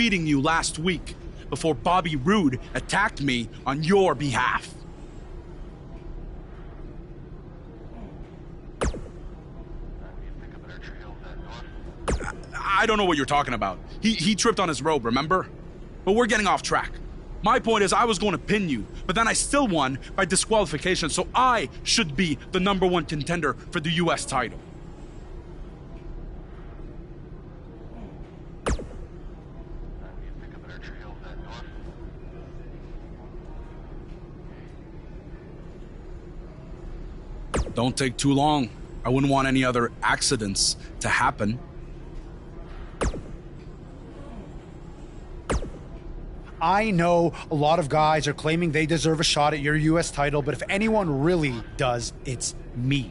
defeating you last week before Bobby Roode attacked me on your behalf. I don't know what you're talking about. He tripped on his robe, remember? But we're getting off track. My point is I was going to pin you, but then I still won by disqualification, so I should be the #1 contender for the US title. Don't take too long. I wouldn't want any other accidents to happen. I know a lot of guys are claiming they deserve a shot at your US title, but if anyone really does, it's me.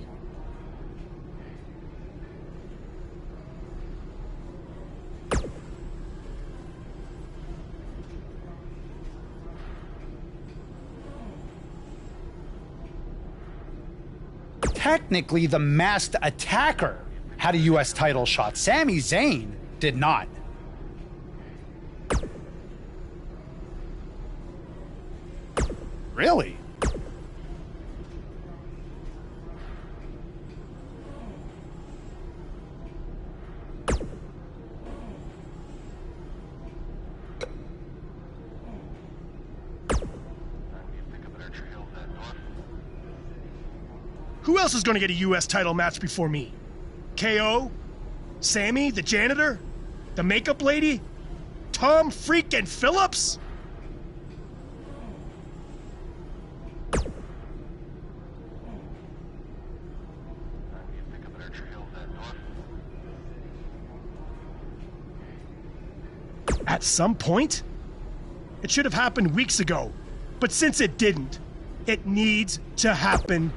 Technically, the Masked Attacker had a US title shot. Sami Zayn did not. Really? Who else is going to get a US title match before me? KO? Sammy, the janitor? The makeup lady? Tom freaking Phillips? At some point? It should have happened weeks ago. But since it didn't, it needs to happen.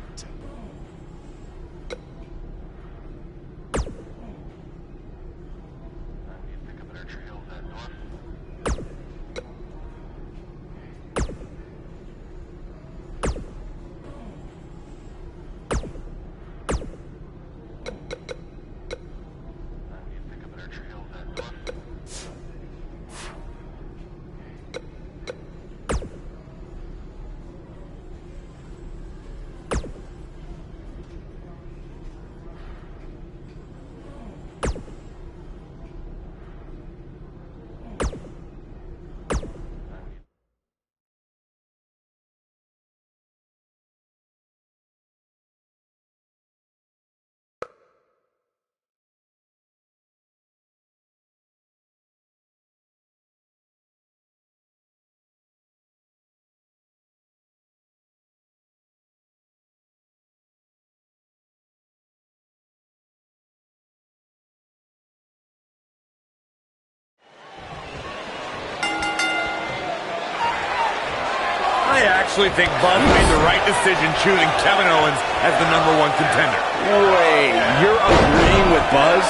I actually think Buzz made the right decision choosing Kevin Owens as the #1 contender. Wait, you're agreeing with Buzz?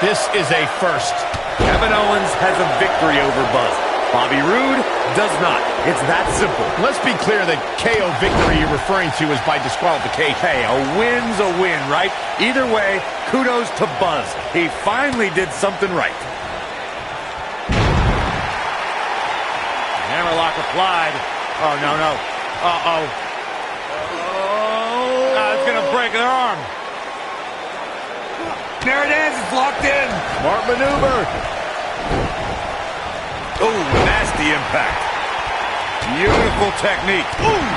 This is a first. Kevin Owens has a victory over Buzz. Bobby Roode does not. It's that simple. Let's be clear that KO victory you're referring to is by disqualification. Hey, a win's a win, right? Either way, kudos to Buzz. He finally did something right. Hammerlock applied. Oh, no. Uh-oh. It's going to break their arm. There it is. It's locked in. Smart maneuver. Oh, nasty impact. Beautiful technique. Ooh.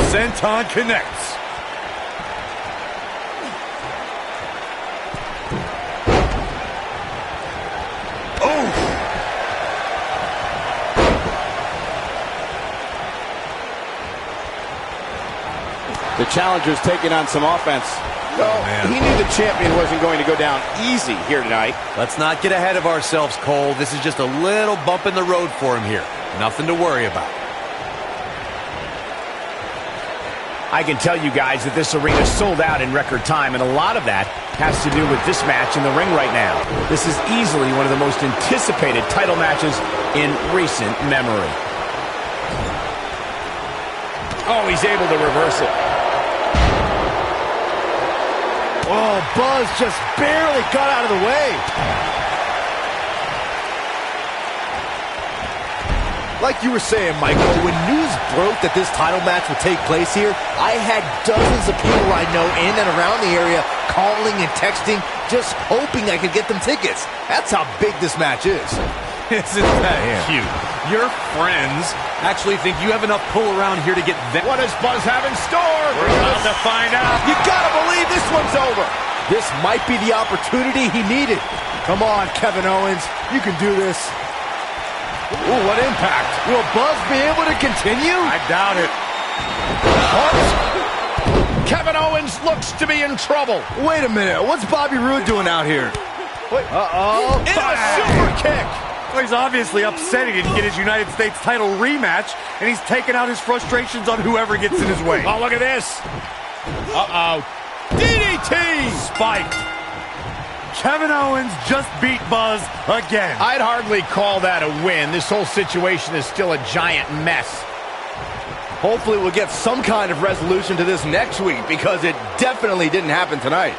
Senton connects. The challenger's taking on some offense. Well, he knew the champion wasn't going to go down easy here tonight. Let's not get ahead of ourselves, Cole. This is just a little bump in the road for him here. Nothing to worry about. I can tell you guys that this arena sold out in record time, and a lot of that has to do with this match in the ring right now. This is easily one of the most anticipated title matches in recent memory. Oh, he's able to reverse it. Oh, Buzz just barely got out of the way. Like you were saying, Michael, when news broke that this title match would take place here, I had dozens of people I know in and around the area calling and texting, just hoping I could get them tickets. That's how big this match is. Isn't that cute? Your friends actually think you have enough pull around here to get that. What does Buzz have in store? We're about to find out. You gotta believe this one's over. This might be the opportunity he needed. Come on, Kevin Owens. You can do this. Ooh, what impact. Will Buzz be able to continue? I doubt it. Kevin Owens looks to be in trouble. Wait a minute. What's Bobby Roode doing out here? Wait. Uh-oh. In a super kick. Well, he's obviously upset he didn't get his United States title rematch, and he's taking out his frustrations on whoever gets in his way. Oh, look at this. Uh-oh. DDT! Spiked. Kevin Owens just beat Buzz again. I'd hardly call that a win. This whole situation is still a giant mess. Hopefully we'll get some kind of resolution to this next week, because it definitely didn't happen tonight.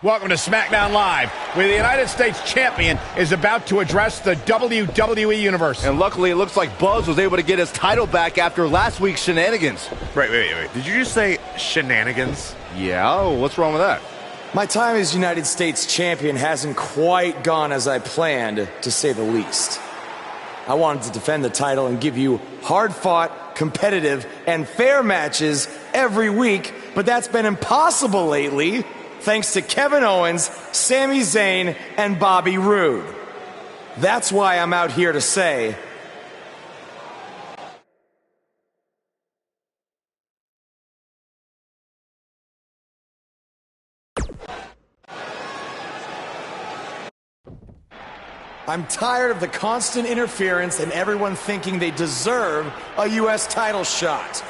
Welcome to SmackDown Live, where the United States Champion is about to address the WWE Universe. And luckily, it looks like Buzz was able to get his title back after last week's shenanigans. Wait. Did you just say shenanigans? Yeah, what's wrong with that? My time as United States Champion hasn't quite gone as I planned, to say the least. I wanted to defend the title and give you hard-fought, competitive, and fair matches every week, but that's been impossible lately, thanks to Kevin Owens, Sami Zayn, and Bobby Roode. That's why I'm out here to say, I'm tired of the constant interference and everyone thinking they deserve a U.S. title shot.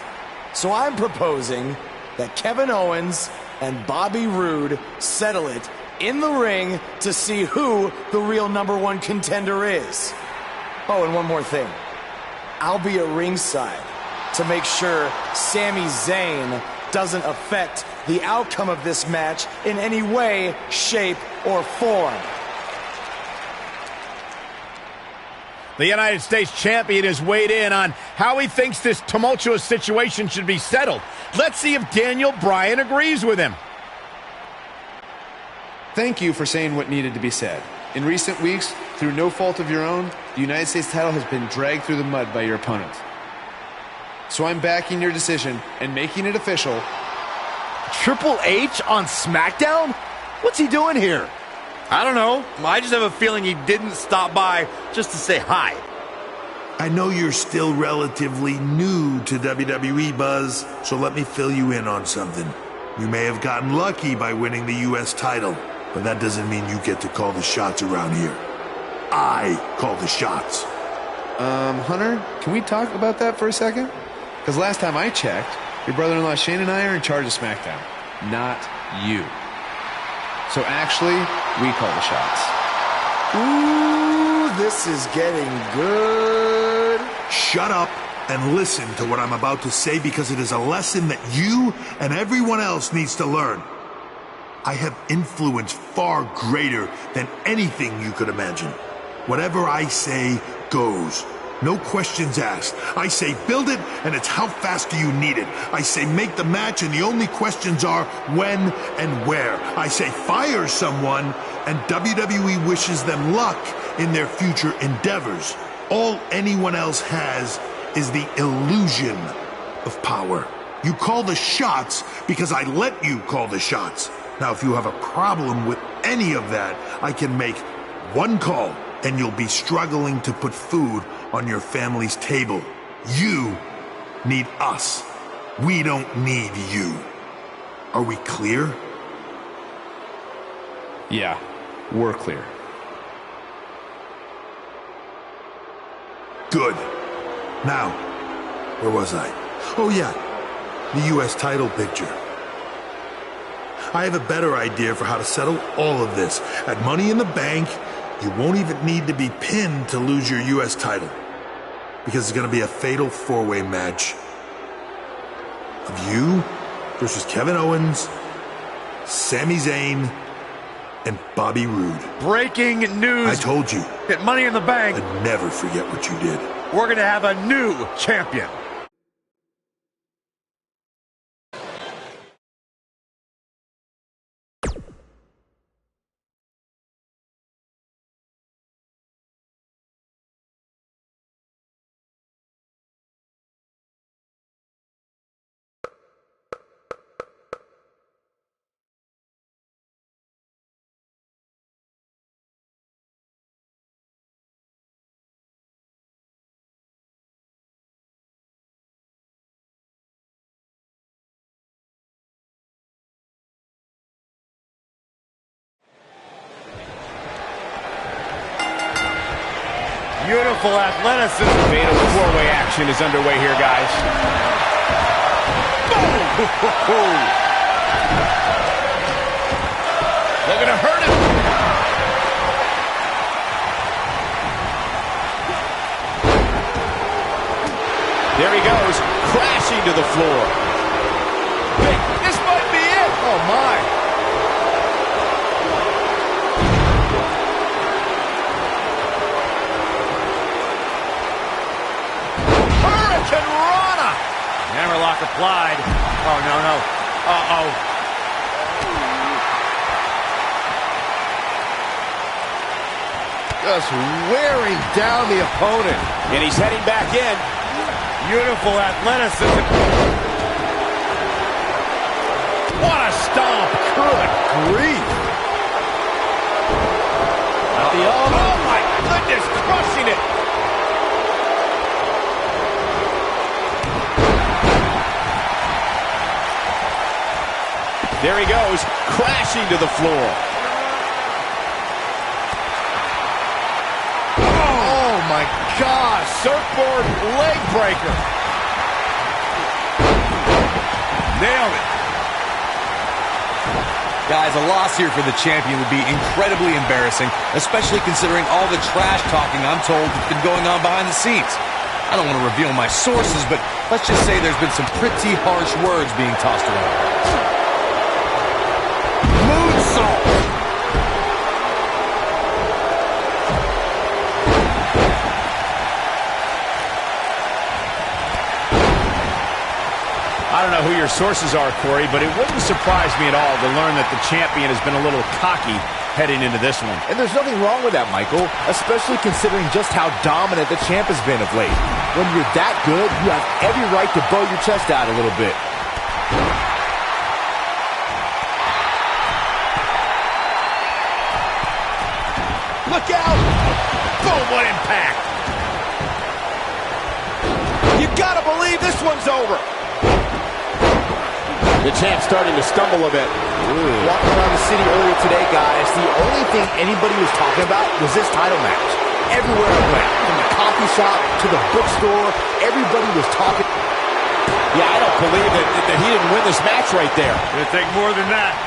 So I'm proposing that Kevin Owens and Bobby Roode settle it in the ring to see who the real #1 contender is. Oh, and one more thing. I'll be at ringside to make sure Sami Zayn doesn't affect the outcome of this match in any way, shape, or form. The United States Champion has weighed in on how he thinks this tumultuous situation should be settled. Let's see if Daniel Bryan agrees with him. Thank you for saying what needed to be said. In recent weeks, through no fault of your own, the United States title has been dragged through the mud by your opponent. So I'm backing your decision and making it official. Triple H on SmackDown? What's he doing here? I don't know. I just have a feeling he didn't stop by just to say hi. I know you're still relatively new to WWE, Buzz, so let me fill you in on something. You may have gotten lucky by winning the U.S. title, but that doesn't mean you get to call the shots around here. I call the shots. Hunter, can we talk about that for a second? Because last time I checked, your brother-in-law Shane and I are in charge of SmackDown, not you. So actually, we call the shots. Ooh, this is getting good. Shut up and listen to what I'm about to say, because it is a lesson that you and everyone else needs to learn. I have influence far greater than anything you could imagine. Whatever I say goes. No questions asked. I say build it, and it's how fast do you need it. I say make the match, and the only questions are when and where. I say fire someone, and WWE wishes them luck in their future endeavors. All anyone else has is the illusion of power. You call the shots because I let you call the shots. Now, if you have a problem with any of that, I can make one call, and you'll be struggling to put food on your family's table. You need us. We don't need you. Are we clear? Yeah, we're clear. Good. Now, where was I? Oh yeah, the U.S. title picture. I have a better idea for how to settle all of this. At Money in the Bank, you won't even need to be pinned to lose your U.S. title. Because it's going to be a fatal four-way match of you versus Kevin Owens, Sami Zayn, and Bobby Roode. Breaking news. I told you. At Money in the Bank. I'd never forget what you did. We're going to have a new champion. Beautiful athleticism. Fatal four-way action is underway here, guys. Boom! Looking to hurt him. There he goes, crashing to the floor. Hey, this might be it. Oh, my. Hammerlock applied. Oh, no, no. Uh-oh. Just wearing down the opponent. And he's heading back in. Beautiful athleticism. What a stomp. Good grief. Oh, my goodness. Crushing it. There he goes, crashing to the floor. Oh, my gosh. Surfboard leg breaker. Nailed it. Guys, a loss here for the champion would be incredibly embarrassing, especially considering all the trash talking I'm told has been going on behind the scenes. I don't want to reveal my sources, but let's just say there's been some pretty harsh words being tossed around. I don't know who your sources are, Corey, but it wouldn't surprise me at all to learn that the champion has been a little cocky heading into this one. And there's nothing wrong with that, Michael, especially considering just how dominant the champ has been of late. When you're that good, you have every right to bow your chest out a little bit. Look out! Boom, what impact! You gotta believe this one's over. The champ's starting to stumble a bit. Walking around the city earlier today, guys, the only thing anybody was talking about was this title match. Everywhere I went, from the coffee shop to the bookstore, everybody was talking. Yeah, I don't believe that he didn't win this match right there. It'll take more than that.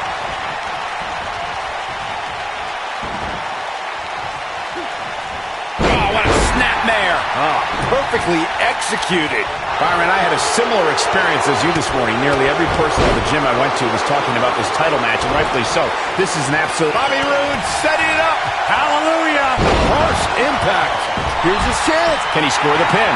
Oh, what a snapmare. Oh, perfectly executed. Byron, I had a similar experience as you this morning. Nearly every person at the gym I went to was talking about this title match, and rightfully so. This is an absolute... Bobby Roode setting it up. Hallelujah. Harsh impact. Here's his chance. Can he score the pin?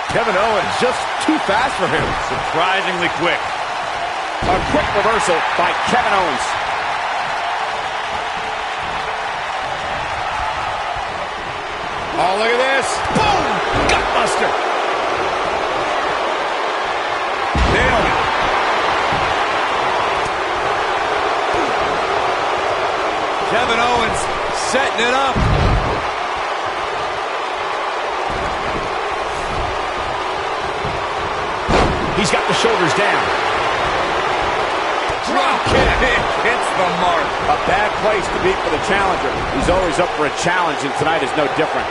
Kevin Owens just too fast for him. Surprisingly quick. A quick reversal by Kevin Owens. Oh, look at this. Boom! Gutbuster. Nailed it. Kevin Owens setting it up. He's got the shoulders down. Drop kick. Hits the a mark. A bad place to be for the challenger. He's always up for a challenge, and tonight is no different.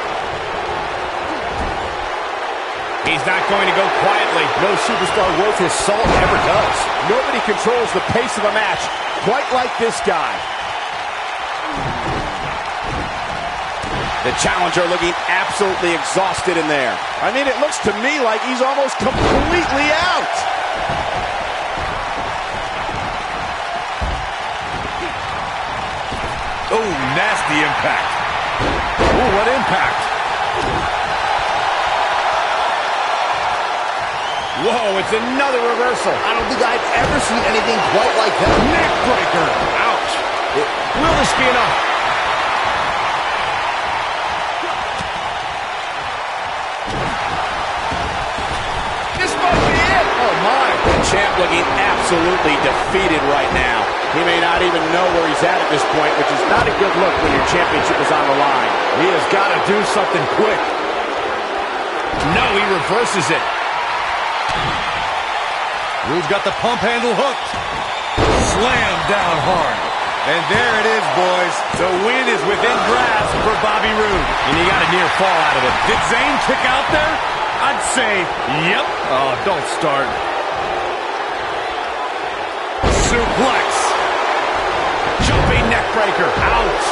He's not going to go quietly. No superstar worth his salt ever does. Nobody controls the pace of a match quite like this guy. The challenger looking absolutely exhausted in there. I mean, it looks to me like he's almost completely out. Oh, nasty impact. Oh, what impact. Whoa, it's another reversal. I don't think I've ever seen anything quite like that. Neck breaker. Ouch. Will this be enough? This might be it. Oh, my. The champ looking absolutely defeated right now. He may not even know where he's at this point, which is not a good look when your championship is on the line. He has got to do something quick. No, he reverses it. Rude's got the pump handle hooked. Slam down hard. And there it is, boys. The win is within grasp for Bobby Roode. And he got a near fall out of it. Did Zayn kick out there? I'd say, yep. Oh, don't start. Suplex. Jumping neck breaker. Ouch.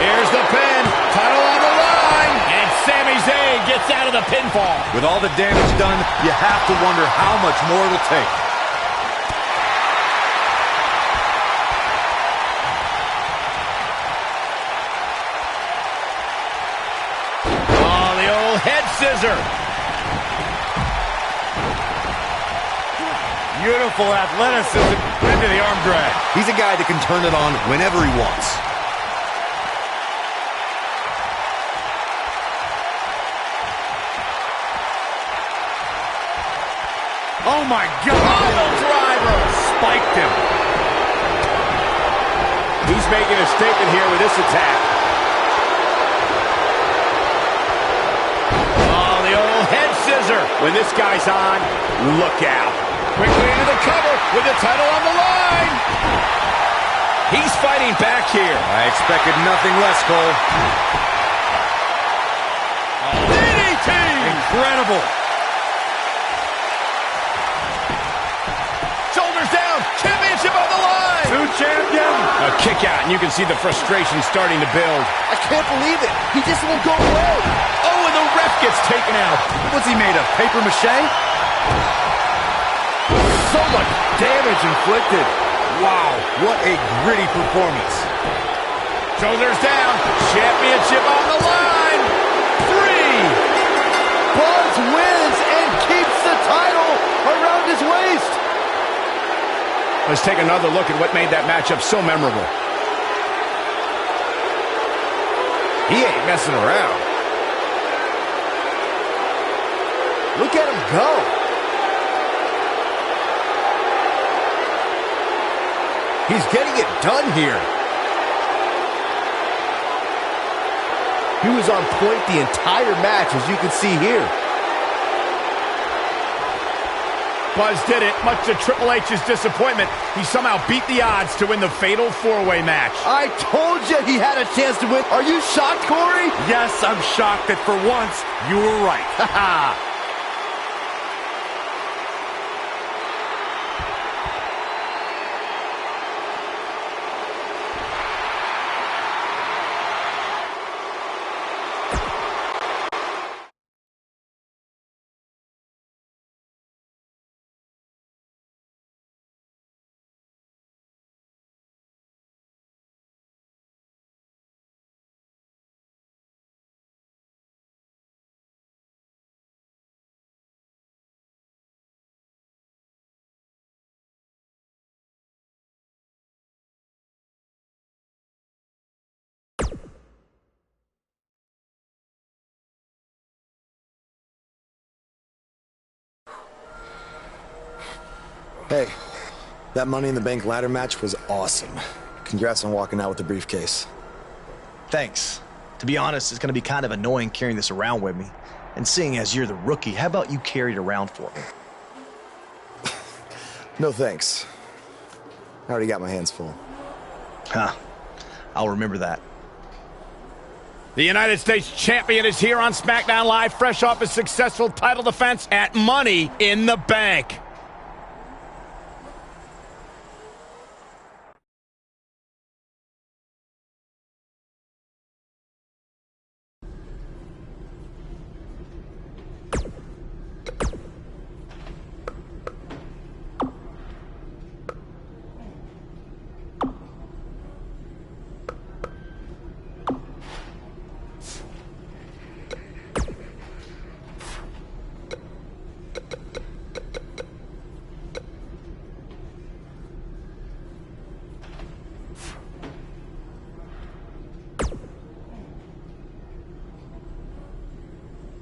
Here's the pin. Title on the line. And Sami Zayn gets out of the pinfall. With all the damage done, you have to wonder how much more it'll take. Oh, the old head scissor. Beautiful athleticism into the arm drag. He's a guy that can turn it on whenever he wants. Oh, my God. Pile driver. Spiked him. He's making a statement here with this attack. Oh, the old head scissor. When this guy's on, look out. Quickly into the cover with the title on the line. He's fighting back here. I expected nothing less, Cole. Oh, DDT! Incredible. Shoulders down. Championship on the line. New champion. A kick out, and you can see the frustration starting to build. I can't believe it. He just won't go away. Oh, and the ref gets taken out. What's he made of? Paper mache? So much damage inflicted. Wow, what a gritty performance. Shoulders down. Championship on the line. 3. Buzz wins and keeps the title around his waist. Let's take another look at what made that matchup so memorable. He ain't messing around. Look at him go. He's getting it done here. He was on point the entire match, as you can see here. Buzz did it, much to Triple H's disappointment. He somehow beat the odds to win the fatal four-way match. I told you he had a chance to win. Are you shocked, Corey? Yes, I'm shocked that for once you were right. Ha Hey, that Money in the Bank ladder match was awesome. Congrats on walking out with the briefcase. Thanks. To be honest, it's going to be kind of annoying carrying this around with me. And seeing as you're the rookie, how about you carry it around for me? No thanks. I already got my hands full. Huh. I'll remember that. The United States Champion is here on SmackDown Live, fresh off his successful title defense at Money in the Bank.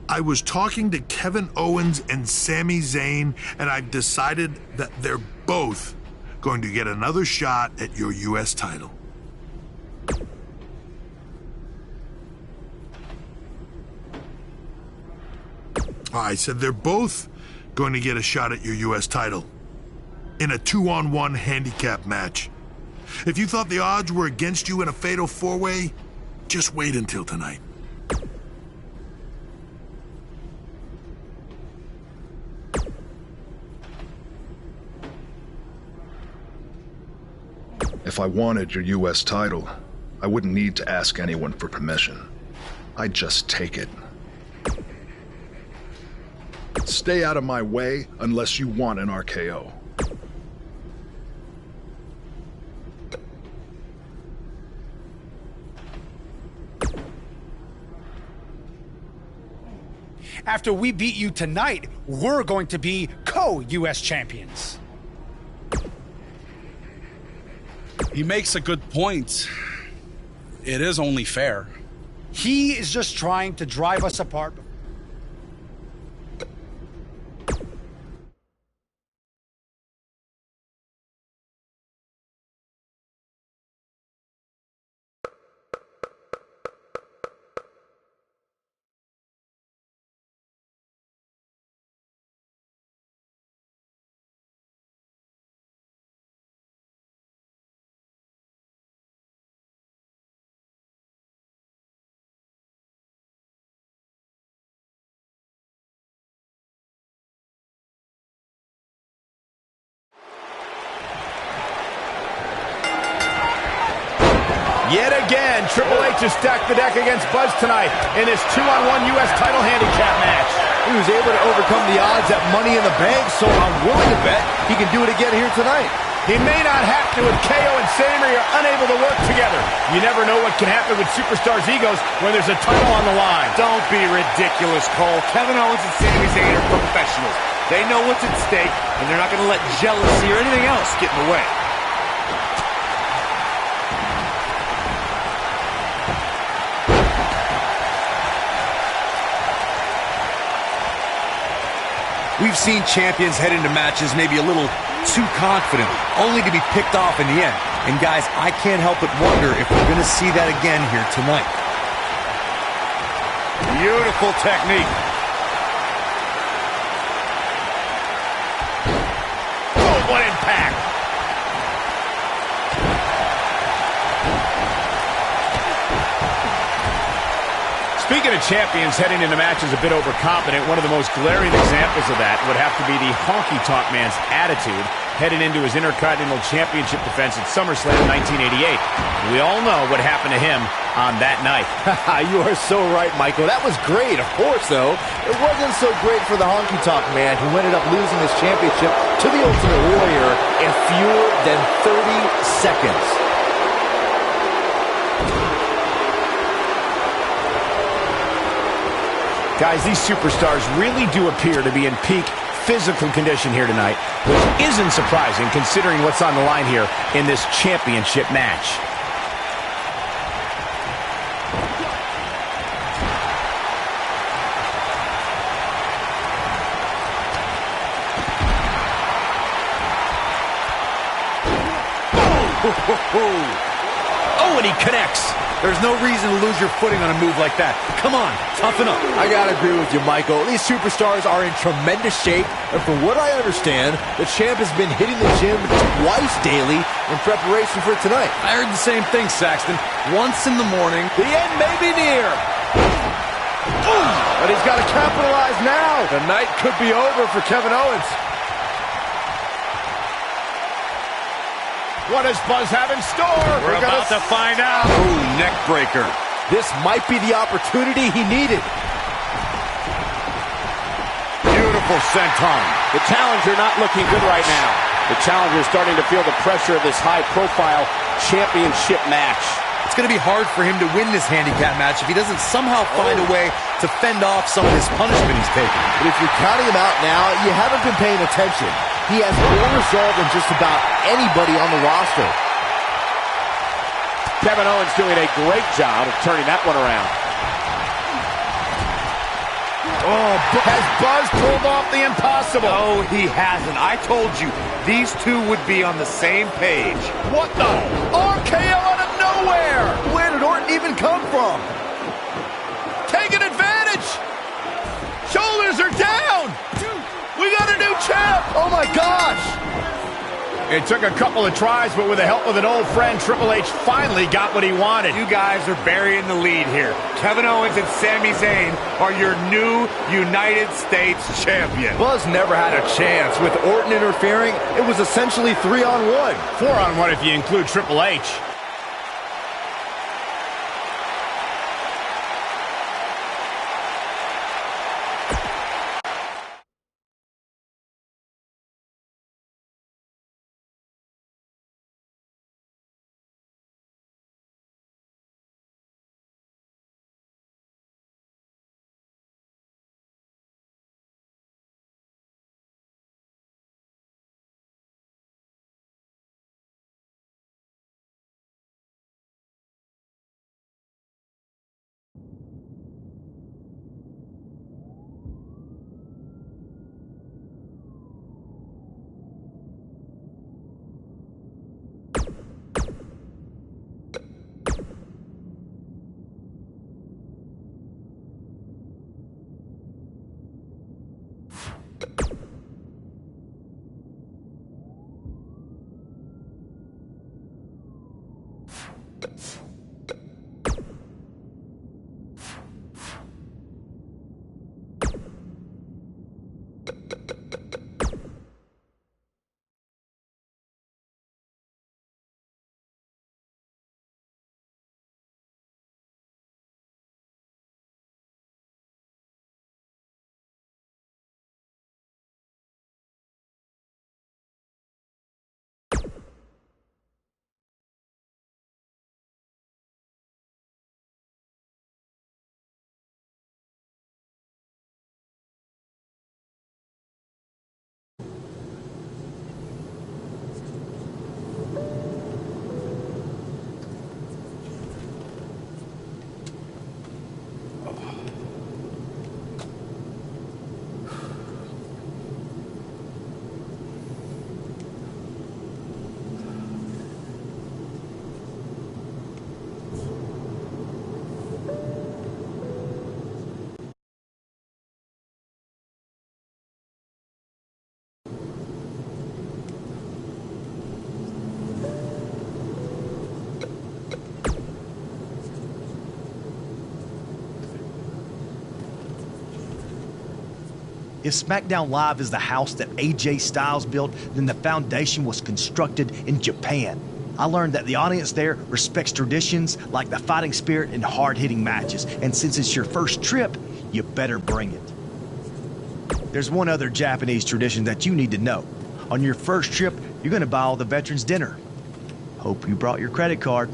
I was talking to Kevin Owens and Sami Zayn, and I've decided that they're both going to get another shot at your U.S. title. I said they're both going to get a shot at your U.S. title in a 2-on-1 handicap match. If you thought the odds were against you in a fatal four-way, just wait until tonight. If I wanted your U.S. title, I wouldn't need to ask anyone for permission. I'd just take it. Stay out of my way unless you want an RKO. After we beat you tonight, we're going to be co-U.S. champions. He makes a good point. It is only fair. He is just trying to drive us apart. Yet again, Triple H has stacked the deck against Buzz tonight in his 2-on-1 U.S. title handicap match. He was able to overcome the odds at Money in the Bank, so I'm willing to bet he can do it again here tonight. He may not have to if KO and Sami are unable to work together. You never know what can happen with superstars' egos when there's a title on the line. Don't be ridiculous, Cole. Kevin Owens and Sami Zayn are professionals. They know what's at stake, and they're not going to let jealousy or anything else get in the way. We've seen champions head into matches maybe a little too confident, only to be picked off in the end. And guys, I can't help but wonder if we're going to see that again here tonight. Beautiful technique. Oh, what impact! Speaking of champions heading into matches a bit overconfident, one of the most glaring examples of that would have to be the honky-tonk man's attitude heading into his Intercontinental Championship defense at SummerSlam 1988. We all know what happened to him on that night. You are so right, Michael. That was great. Of course, though, it wasn't so great for the honky-tonk man who ended up losing his championship to the Ultimate Warrior in fewer than 30 seconds. Guys, these superstars really do appear to be in peak physical condition here tonight, which isn't surprising considering what's on the line here in this championship match. Oh, and he connects. There's no reason to lose your footing on a move like that. Come on, toughen up. I gotta agree with you, Michael. These superstars are in tremendous shape, and from what I understand, the champ has been hitting the gym twice daily in preparation for tonight. I heard the same thing, Saxton. Once in the morning. The end may be near. But he's got to capitalize now. The night could be over for Kevin Owens. What does Buzz have in store? We're about to find out. Ooh, neck breaker. This might be the opportunity he needed. Beautiful senton. The challenger not looking good right now. The challenger is starting to feel the pressure of this high-profile championship match. It's going to be hard for him to win this handicap match if he doesn't somehow find a way to fend off some of this punishment he's taking. But if you're counting him out now, you haven't been paying attention. He has more resolve than just about anybody on the roster. Kevin Owens doing a great job of turning that one around. Oh, has Buzz pulled off the impossible? No, he hasn't. I told you, these two would be on the same page. What the? RKO out of nowhere! Where did Orton even come from? Taking advantage! Shoulders are down! We got a new champ! Oh my gosh! It took a couple of tries, but with the help of an old friend, Triple H finally got what he wanted. You guys are burying the lead here. Kevin Owens and Sami Zayn are your new United States champion. Buzz never had a chance. With Orton interfering, it was essentially 3-on-1. 4-on-1 if you include Triple H. If SmackDown Live is the house that AJ Styles built, then the foundation was constructed in Japan. I learned that the audience there respects traditions like the fighting spirit and hard-hitting matches. And since it's your first trip, you better bring it. There's one other Japanese tradition that you need to know. On your first trip, you're going to buy all the veterans dinner. Hope you brought your credit card.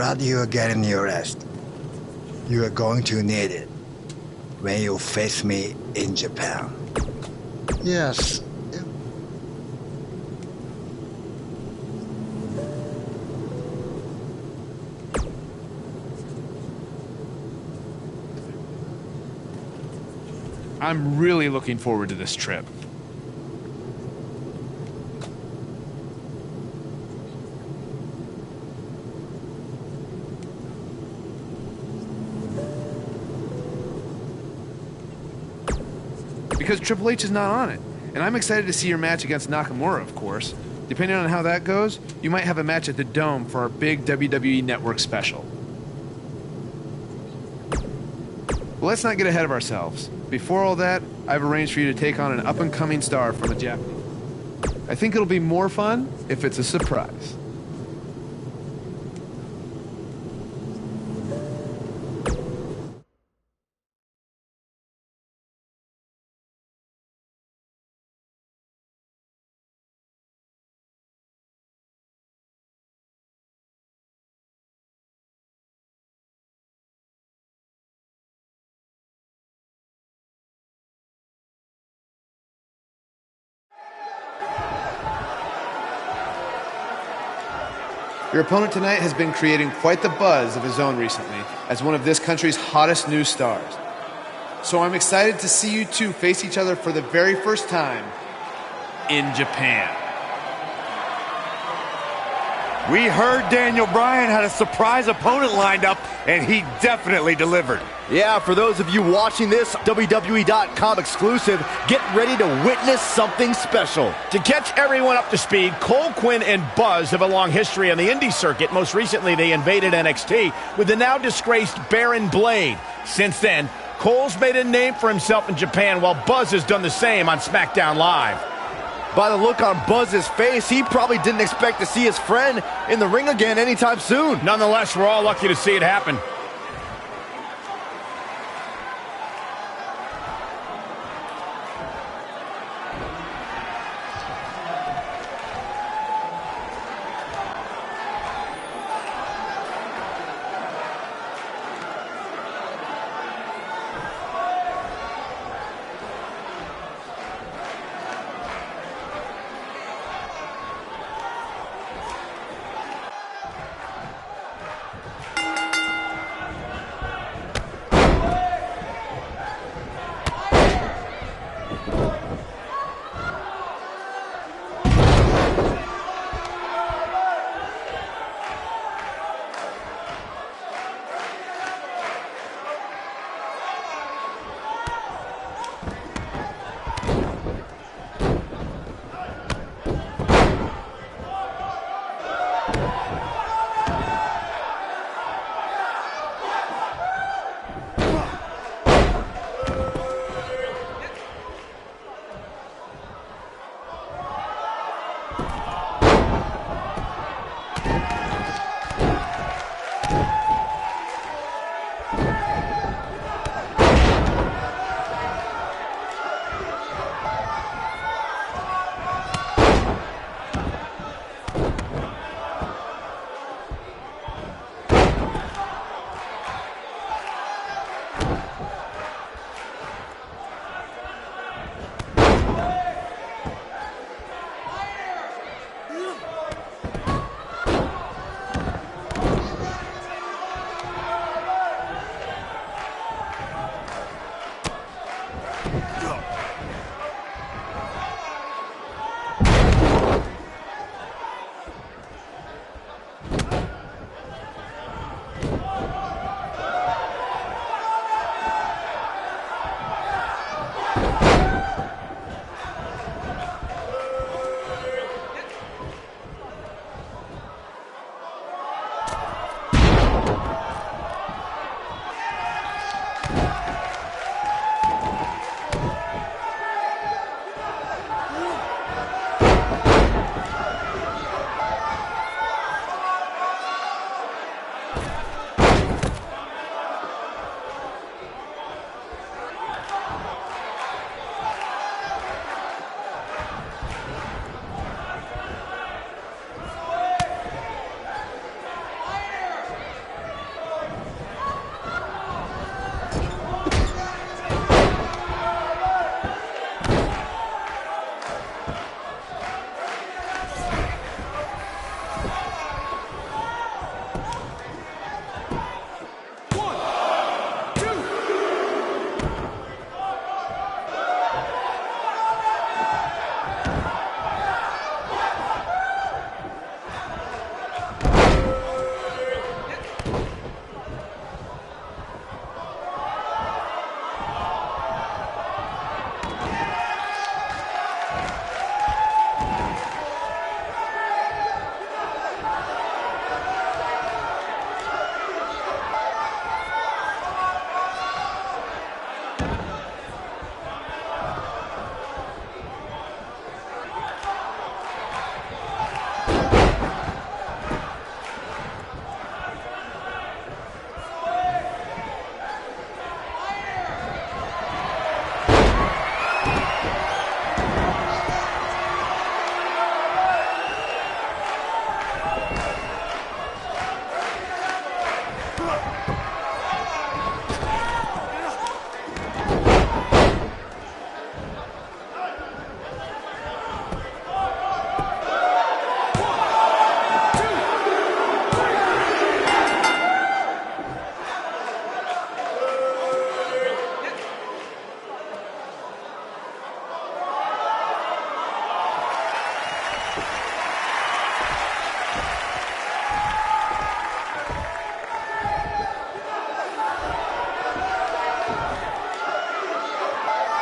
glad you are getting your rest. You are going to need it when you face me in Japan. Yes. I'm really looking forward to this trip. Because Triple H is not on it. And I'm excited to see your match against Nakamura, of course. Depending on how that goes, you might have a match at the Dome for our big WWE Network special. But let's not get ahead of ourselves. Before all that, I've arranged for you to take on an up-and-coming star from a Japanese. I think it'll be more fun if it's a surprise. Your opponent tonight has been creating quite the buzz of his own recently as one of this country's hottest new stars. So I'm excited to see you two face each other for the very first time in Japan. We heard Daniel Bryan had a surprise opponent lined up, and he definitely delivered. Yeah, for those of you watching this WWE.com exclusive, get ready to witness something special. To catch everyone up to speed, Cole, Quinn, and Buzz have a long history on the indie circuit. Most recently, they invaded NXT with the now disgraced Baron Blade. Since then, Cole's made a name for himself in Japan, while Buzz has done the same on SmackDown Live. By the look on Buzz's face, he probably didn't expect to see his friend in the ring again anytime soon. Nonetheless, we're all lucky to see it happen.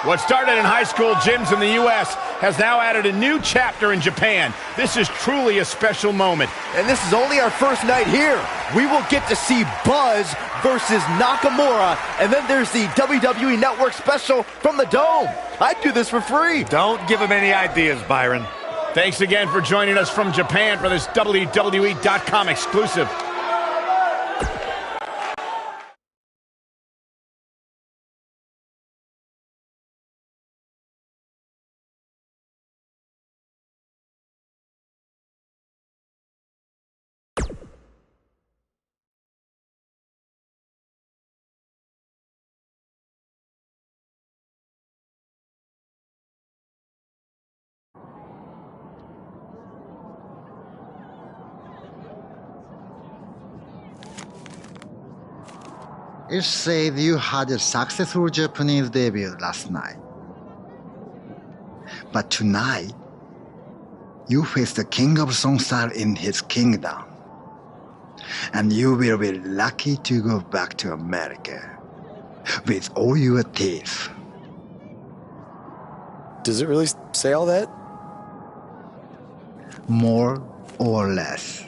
What started in high school gyms in the U.S. has now added a new chapter in Japan. This is truly a special moment. And this is only our first night here. We will get to see Buzz versus Nakamura, and then there's the WWE Network special from the Dome. I'd do this for free. Don't give him any ideas, Byron. Thanks again for joining us from Japan for this WWE.com exclusive. It said you had a successful Japanese debut last night. But tonight, you face the king of Songstyle in his kingdom. And you will be lucky to go back to America with all your teeth. Does it really say all that? More or less.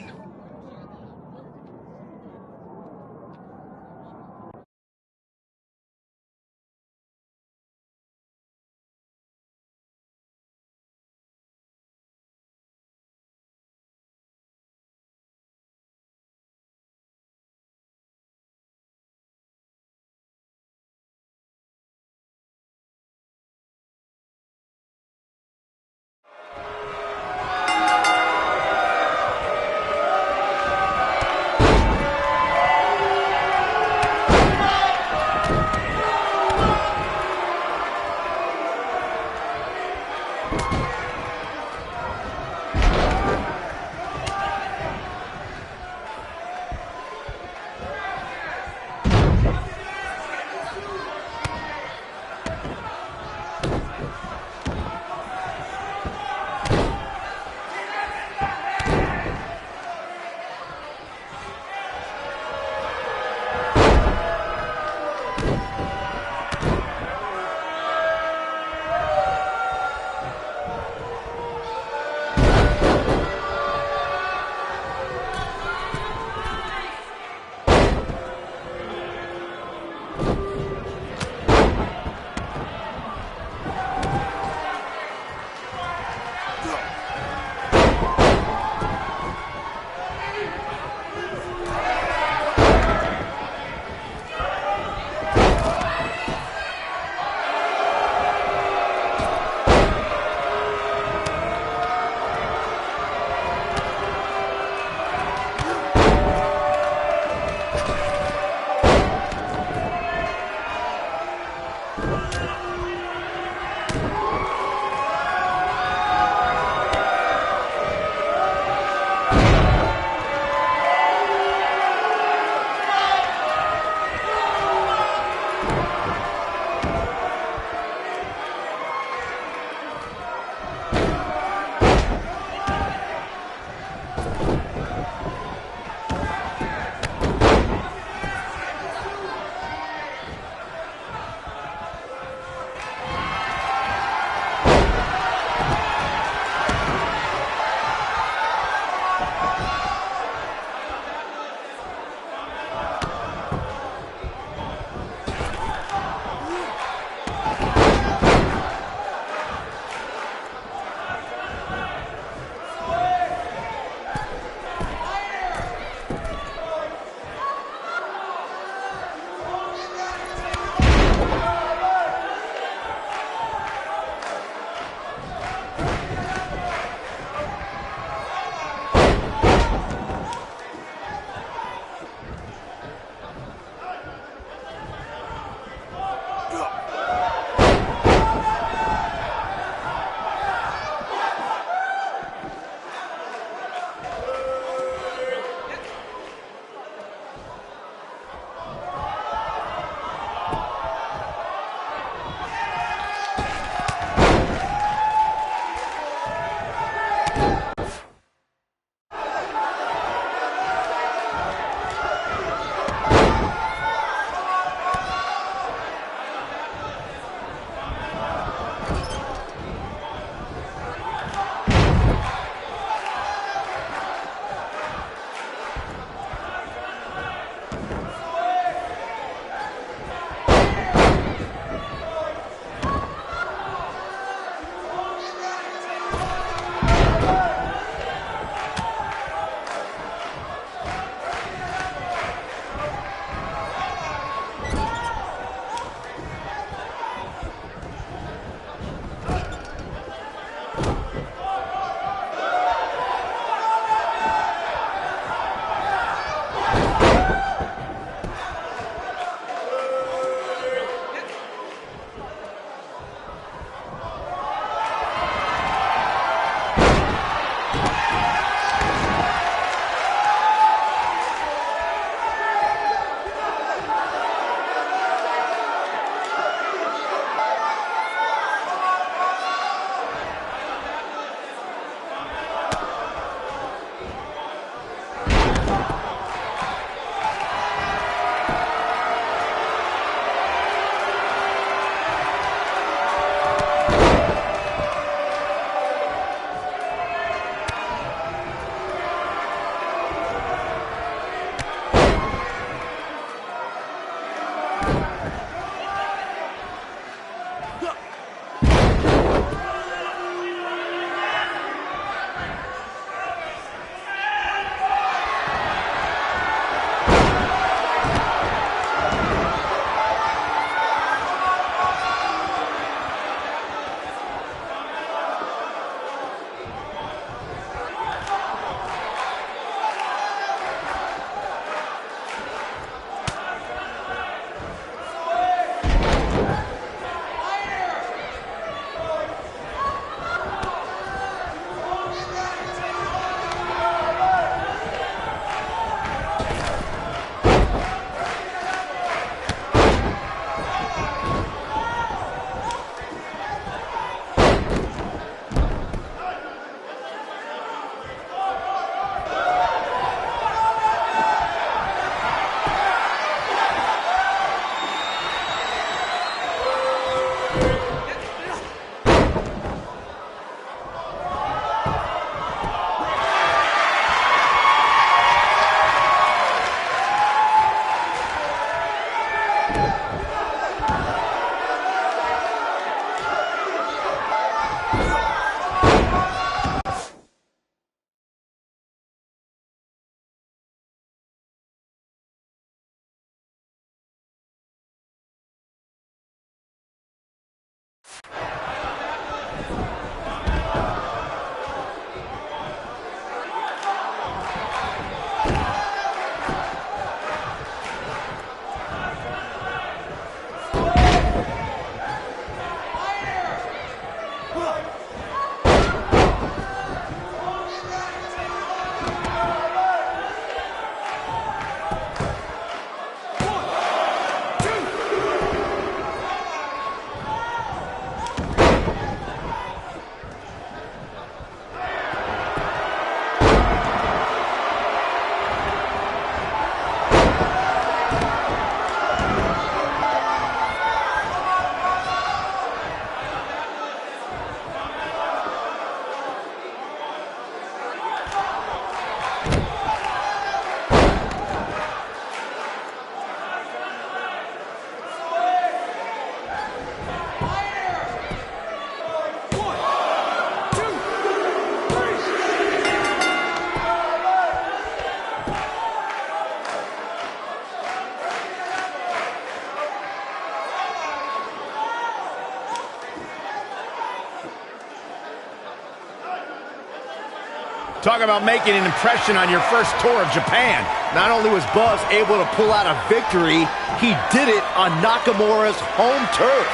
Talk about making an impression on your first tour of Japan. Not only was Buzz able to pull out a victory, he did it on Nakamura's home turf.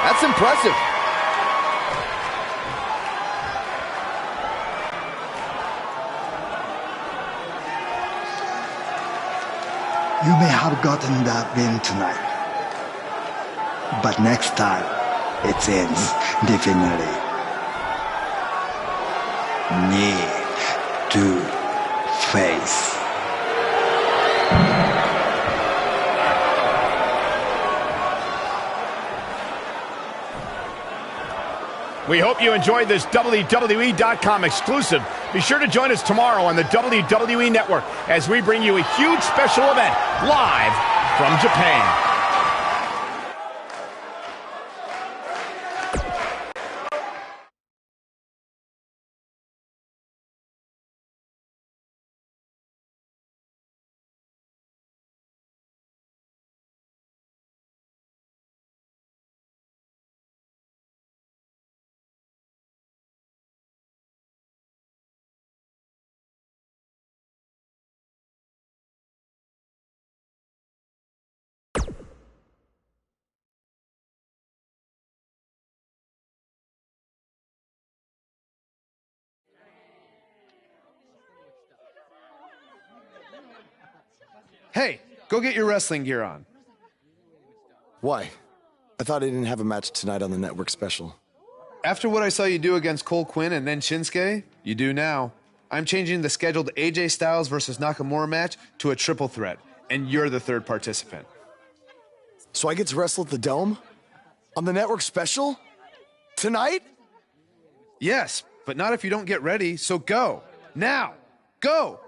That's impressive. You may have gotten that win tonight, but next time it ends differently. Knee to face. We hope you enjoyed this WWE.com exclusive. Be sure to join us tomorrow on the WWE Network as we bring you a huge special event live from Japan. Hey, go get your wrestling gear on. Why? I thought I didn't have a match tonight on the network special. After what I saw you do against Cole Quinn and then Shinsuke, you do now. I'm changing the scheduled AJ Styles versus Nakamura match to a triple threat, and you're the third participant. So I get to wrestle at the Dome? On the network special? Tonight? Yes, but not if you don't get ready, so go. Now! Go!